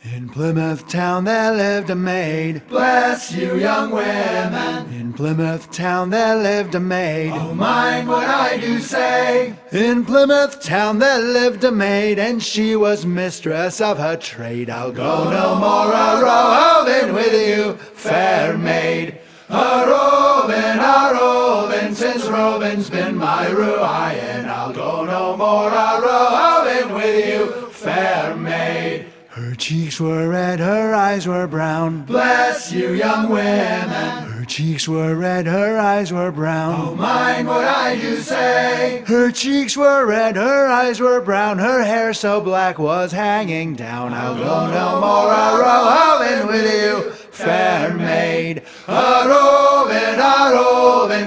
In Plymouth town there lived a maid. Bless you, young women. In Plymouth town there lived a maid. Oh, mind what I do say. In Plymouth town there lived a maid, and she was mistress of her trade. I'll go no more a-roving with you, fair maid. A-roving, since roving's been my ruin. I'll go no more a-roving with you, fair maid. Her cheeks were red, her eyes were brown. Bless you, young women. Her cheeks were red, her eyes were brown. Oh, mind what I do say. Her cheeks were red, her eyes were brown. Her hair so black was hanging down. I'll go no more a-roving with you, fair maid. A-roving,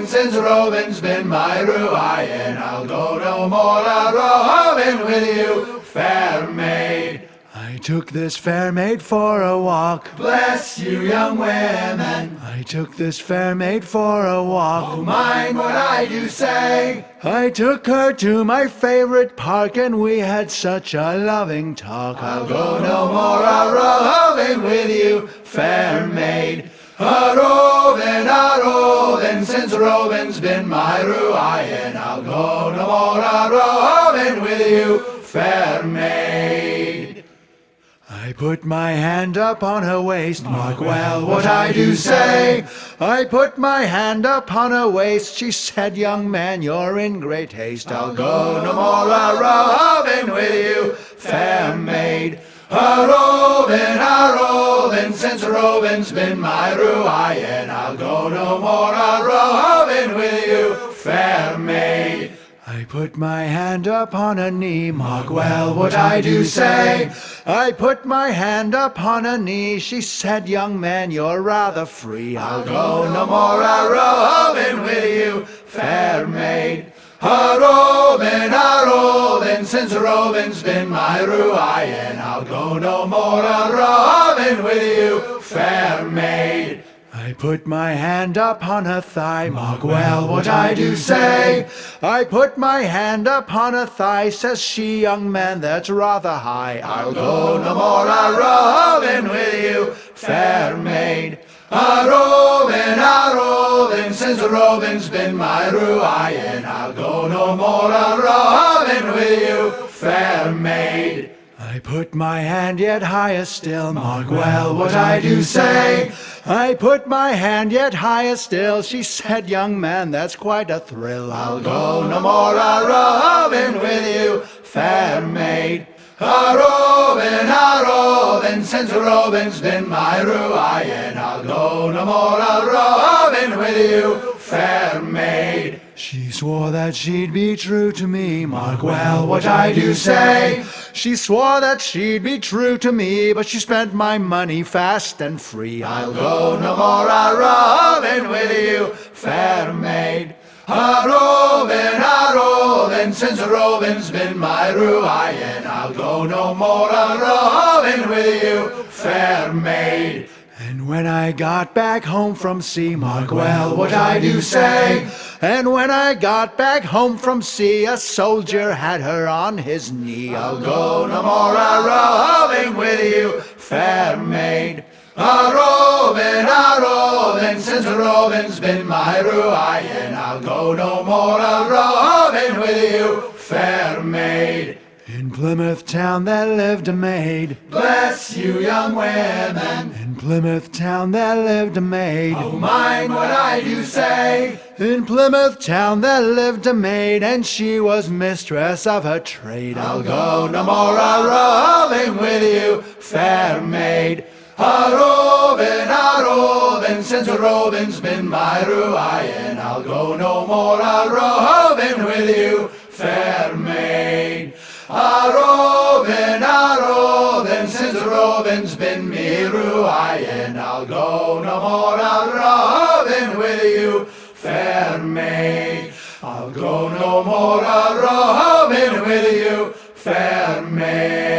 since roving's been my ruin. I'll go no more a-roving with you, fair maid. I took this fair maid for a walk. Bless you, young women. I took this fair maid for a walk. Oh, mind what I do say. I took her to my favorite park, and we had such a loving talk. I'll go no more a-roving with you, fair maid. A-roving, since roving's been my ruin. I'll go no more a-roving with you, fair maid. I put my hand up on her waist, mark well what I do say. I put my hand upon her waist, she said, young man, you're in great haste. I'll go no more a-roving with you, fair maid. A-roving, since roving's been my ruin. I'll go no more a-roving with you, fair maid. I put my hand upon her knee, mark well what I do say. I put my hand upon her knee, she said, young man, you're rather free. I'll go no more a-roving with you, fair maid. A-roving, since roving's been my ruin. I'll go no more a-roving with you, fair maid. I put my hand upon her thigh, mark well what I do say. I put my hand upon her thigh, says she, young man, that's rather high. I'll go no more a-roving with you, fair maid. A-roving, since roving's been my ruin. I'll go no more a-roving with you, fair maid. I put my hand yet higher still, mark well what I do say. I put my hand yet higher still, she said, young man, that's quite a thrill. I'll go no more a-roving with you, fair maid. A-roving, since roving's been my ruin. I'll go no more a-roving with you, fair maid. She swore that she'd be true to me, mark well what I do say. She swore that she'd be true to me, but she spent my money fast and free. I'll go no more a-roving with you, fair maid. A-roving, since roving's been my ruin. I'll go no more a-roving with you, fair maid. And when I got back home from sea, mark well what I do say. And when I got back home from sea, a soldier had her on his knee. I'll go no more a-roving with you, fair maid. A-roving, since roving's been my ruin. I'll go no more a-roving with you, fair maid. In Plymouth town there lived a maid. Bless you, young women. In Plymouth town there lived a maid. Oh, mind what I do say. In Plymouth town there lived a maid, and she was mistress of her trade. I'll go no more a-roving with you, fair maid. A-roving, since roving's been my ruin. I'll go no more a-roving with you, fair maid. A-roving, since roving's been me ruin. I'll go no more a-roving with you, fair maid. I'll go no more a-roving with you, fair maid.